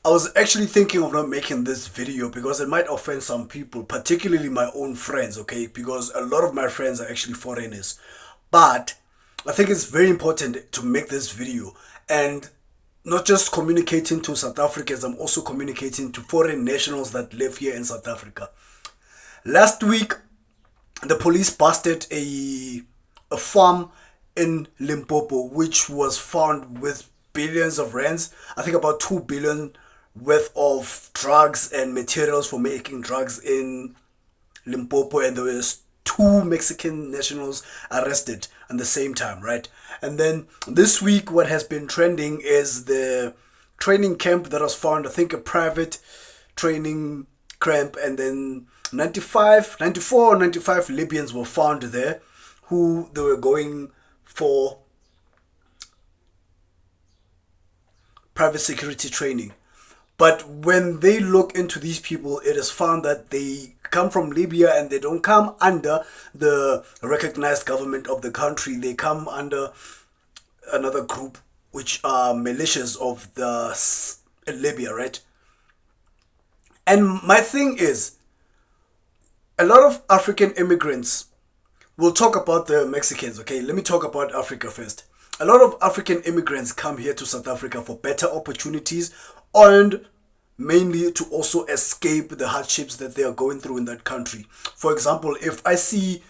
I was actually thinking of not making this video because it might offend some people, particularly my own friends, okay? Because a lot of my friends are actually foreigners. But I think it's very important to make this video and not just communicating to South Africans, I'm also communicating to foreign nationals that live here in South Africa. Last week, the police busted a farm in Limpopo, which was found with billions of rands. I think about 2 billion worth of drugs and materials for making drugs in Limpopo, and there was two Mexican nationals arrested at the same time, right? And then this week, what has been trending is the training camp that was found, I think a private training camp, and then 94 or 95 Libyans were found there who they were going for private security training. But when they look into these people, it is found that they come from Libya and they don't come under the recognized government of the country. They come under another group, which are militias of the Libya, right? And my thing is, a lot of African immigrants, we'll talk about the Mexicans, okay? Let me talk about Africa first. A lot of African immigrants come here to South Africa for better opportunities and mainly to also escape the hardships that they are going through in that country. For example, if I see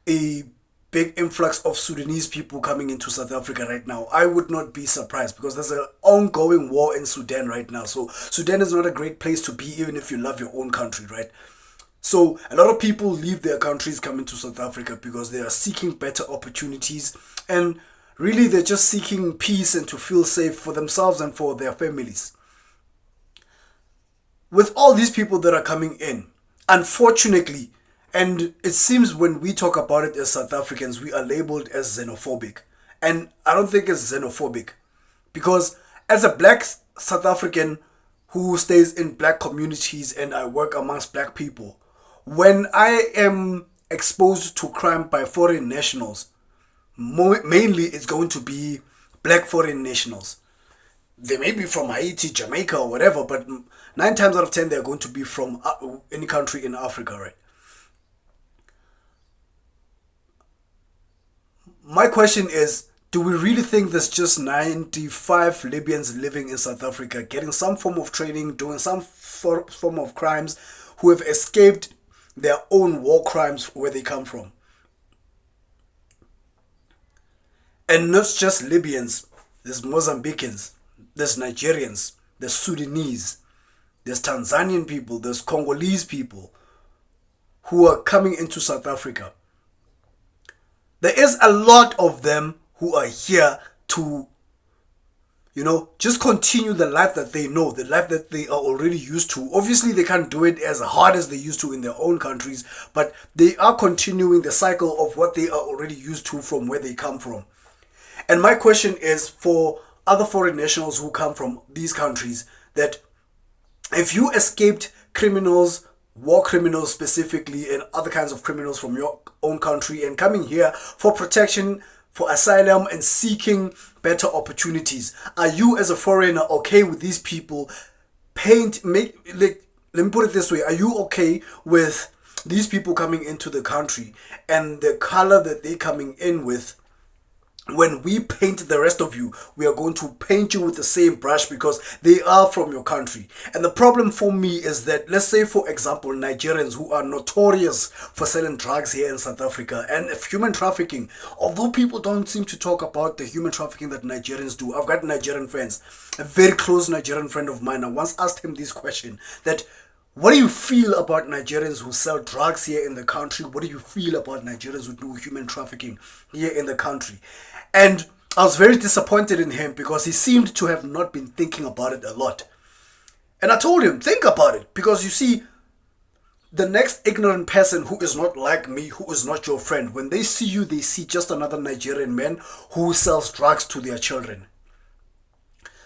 a big influx of Sudanese people coming into South Africa right now, I would not be surprised because there's an ongoing war in Sudan right now. So Sudan is not a great place to be even if you love your own country, right? So a lot of people leave their countries coming to South Africa because they are seeking better opportunities, and really they're just seeking peace and to feel safe for themselves and for their families. With all these people that are coming in, unfortunately, and it seems when we talk about it as South Africans, we are labeled as xenophobic. And I don't think it's xenophobic because as a black South African who stays in black communities and I work amongst black people, when I am exposed to crime by foreign nationals, mainly it's going to be black foreign nationals. They may be from Haiti, Jamaica, or whatever, but 9 times out of 10 they're going to be from any country in Africa, right? My question is, do we really think there's just 95 Libyans living in South Africa, getting some form of training, doing some form of crimes, who have escaped their own war crimes where they come from? And not just Libyans, there's Mozambicans, there's Nigerians, there's Sudanese, there's Tanzanian people, there's Congolese people who are coming into South Africa. There is a lot of them who are here to, just continue the life that they know, the life that they are already used to. Obviously, they can't do it as hard as they used to in their own countries, but they are continuing the cycle of what they are already used to from where they come from. And my question is for other foreign nationals who come from these countries, that if you escaped criminals, war criminals specifically, and other kinds of criminals from your own country and coming here for protection, for asylum and seeking better opportunities, are you as a foreigner okay with these people let me put it this way, are you okay with these people coming into the country and the color that they're coming in with? When we paint the rest of you, we are going to paint you with the same brush because they are from your country. And the problem for me is that, let's say for example, Nigerians who are notorious for selling drugs here in South Africa and human trafficking, although people don't seem to talk about the human trafficking that Nigerians do. I've got Nigerian friends, a very close Nigerian friend of mine. I once asked him this question, that what do you feel about Nigerians who sell drugs here in the country? What do you feel about Nigerians who do human trafficking here in the country? And I was very disappointed in him because he seemed to have not been thinking about it a lot. And I told him, think about it, because you see, the next ignorant person who is not like me, who is not your friend, when they see you, they see just another Nigerian man who sells drugs to their children.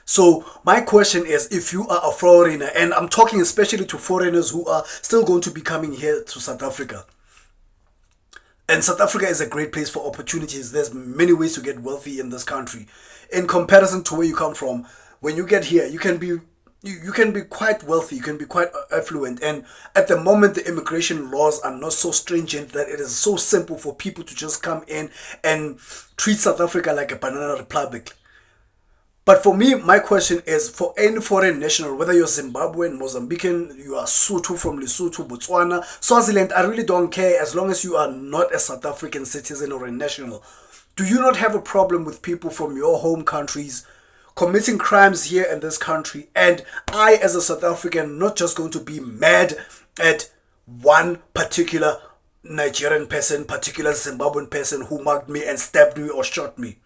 So my question is, if you are a foreigner, and I'm talking especially to foreigners who are still going to be coming here to South Africa, and South Africa is a great place for opportunities. There's many ways to get wealthy in this country. In comparison to where you come from, when you get here, you can be You can be quite wealthy, you can be quite affluent, and at the moment the immigration laws are not so stringent that it is so simple for people to just come in and treat South Africa like a banana republic. But for me, my question is for any foreign national, whether you're Zimbabwean, Mozambican, you are Sotho from Lesotho, Botswana, Swaziland, I really don't care as long as you are not a South African citizen or a national. Do you not have a problem with people from your home countries committing crimes here in this country? And I, as a South African, not just going to be mad at one particular Nigerian person, particular Zimbabwean person who mugged me and stabbed me or shot me.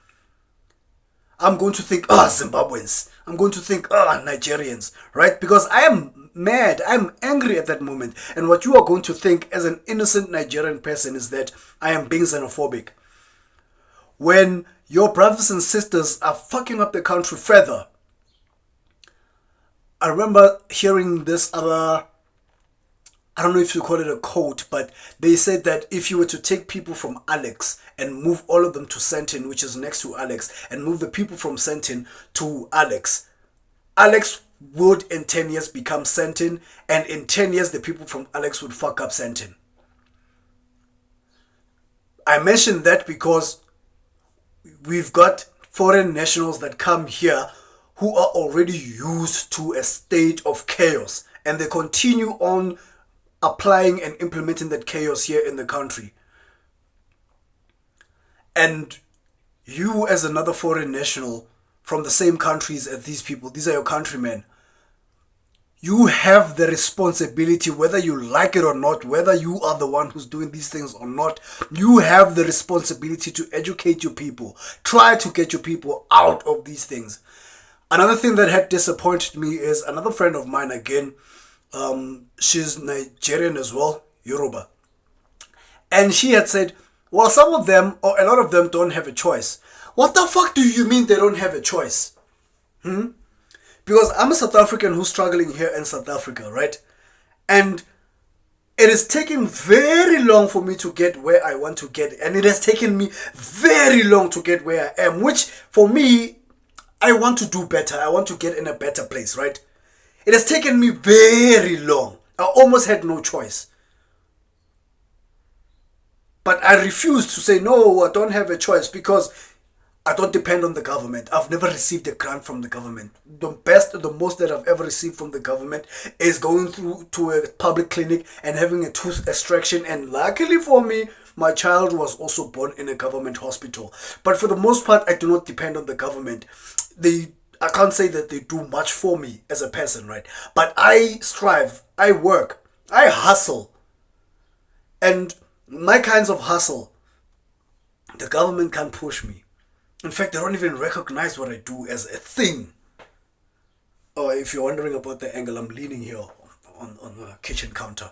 I'm going to think, Zimbabweans. I'm going to think, Nigerians, right? Because I am mad. I'm angry at that moment. And what you are going to think as an innocent Nigerian person is that I am being xenophobic. When your brothers and sisters are fucking up the country further. I remember hearing this other, I don't know if you call it a quote, but they said that if you were to take people from Alex and move all of them to Sentin, which is next to Alex, and move the people from Sentin to Alex, Alex would in 10 years become Sentin, and in 10 years the people from Alex would fuck up Sentin. I mentioned that because we've got foreign nationals that come here who are already used to a state of chaos, and they continue on applying and implementing that chaos here in the country. And you, as another foreign national from the same countries as these people, these are your countrymen, you have the responsibility, whether you like it or not, whether you are the one who's doing these things or not, you have the responsibility to educate your people. Try to get your people out of these things. Another thing that had disappointed me is another friend of mine again. She's Nigerian as well, Yoruba. And she had said, well, some of them, or a lot of them, don't have a choice. What the fuck do you mean they don't have a choice? Because I'm a South African who's struggling here in South Africa, right? And it is taking very long for me to get where I want to get. And it has taken me very long to get where I am, which for me, I want to do better. I want to get in a better place, right? It has taken me very long. I almost had no choice. But I refused to say, no, I don't have a choice because I don't depend on the government. I've never received a grant from the government. The most that I've ever received from the government is going through to a public clinic and having a tooth extraction. And luckily for me, my child was also born in a government hospital. But for the most part, I do not depend on the government. I can't say that they do much for me as a person, right? But I strive, I work, I hustle. And my kinds of hustle, the government can't push me. In fact, they don't even recognize what I do as a thing. Or if you're wondering about the angle, I'm leaning here on the kitchen counter.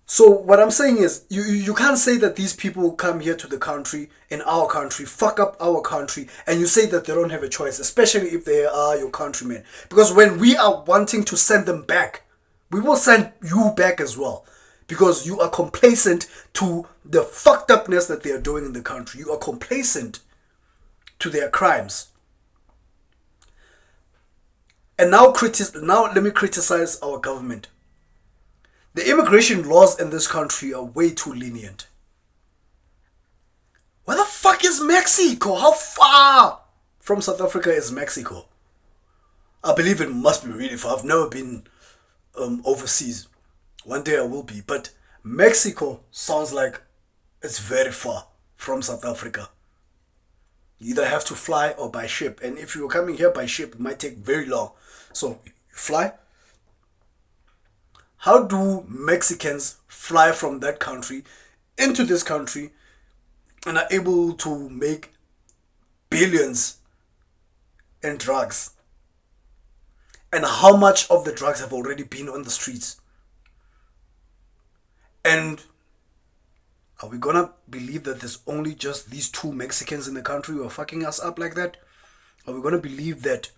So what I'm saying is, you can't say that these people come here to the country, in our country, fuck up our country, and you say that they don't have a choice, especially if they are your countrymen. Because when we are wanting to send them back, we will send you back as well. Because you are complacent to the fucked upness that they are doing in the country. You are complacent to their crimes. And now let me criticize our government. The immigration laws in this country are way too lenient. Where the fuck is Mexico? How far from South Africa is Mexico? I believe it must be really far. I've never been overseas. One day I will be. But Mexico sounds like it's very far from South Africa. You either have to fly or by ship. And if you're coming here by ship, it might take very long. So you fly. How do Mexicans fly from that country into this country and are able to make billions in drugs? And how much of the drugs have already been on the streets? And are we gonna believe that there's only just these two Mexicans in the country who are fucking us up like that? Are we gonna believe that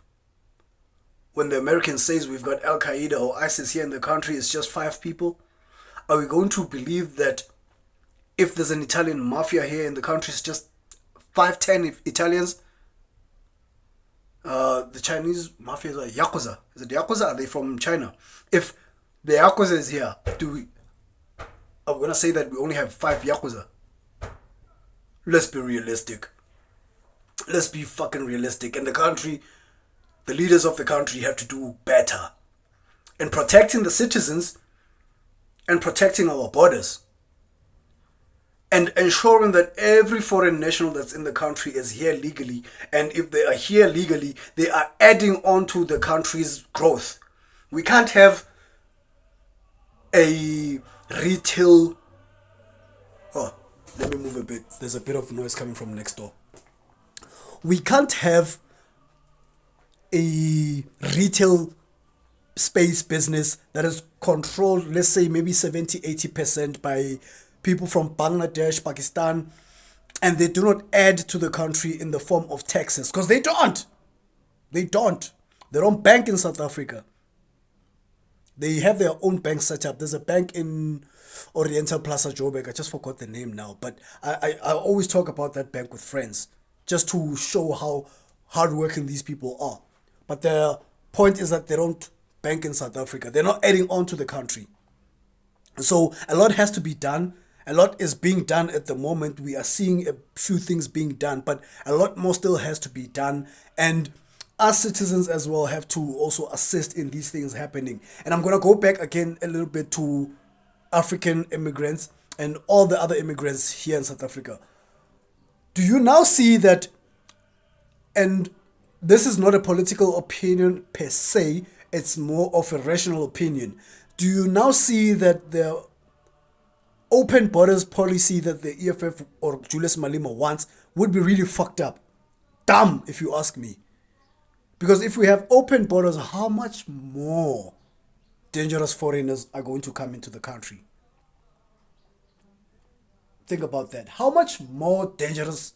when the American says we've got Al Qaeda or ISIS here in the country, it's just 5 people? Are we going to believe that if there's an Italian mafia here in the country, it's just 5, 10 Italians? The Chinese mafia is Yakuza. Is it Yakuza? Are they from China? If the Yakuza is here, are we gonna say that we only have 5 Yakuza? Let's be realistic. Let's be fucking realistic. And the leaders of the country have to do better in protecting the citizens and protecting our borders. And ensuring that every foreign national that's in the country is here legally. And if they are here legally, they are adding on to the country's growth. We can't have a retail... Oh, let me move a bit. There's a bit of noise coming from next door. We can't have a retail space business that is controlled, let's say maybe 70-80% by people from Bangladesh, Pakistan, and they do not add to the country in the form of taxes, because they don't. They don't bank in South Africa. They have their own bank set up. There's a bank in Oriental Plaza Joburg. I just forgot the name now, but I always talk about that bank with friends just to show how hardworking these people are. But the point is that they don't bank in South Africa. They're not adding on to the country. So a lot has to be done. A lot is being done at the moment. We are seeing a few things being done, but a lot more still has to be done. And us citizens as well have to also assist in these things happening. And I'm going to go back again a little bit to African immigrants and all the other immigrants here in South Africa. Do you now see that, and this is not a political opinion per se, it's more of a rational opinion. Do you now see that the open borders policy that the EFF or Julius Malema wants would be really fucked up? Dumb, if you ask me. Because if we have open borders, how much more dangerous foreigners are going to come into the country? Think about that. How much more dangerous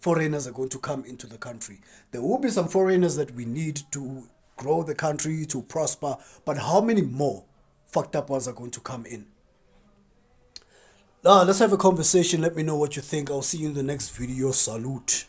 foreigners are going to come into the country? There will be some foreigners that we need to grow the country, to prosper, but how many more fucked up ones are going to come in? Now, let's have a conversation. Let me know what you think. I'll see you in the next video. Salute.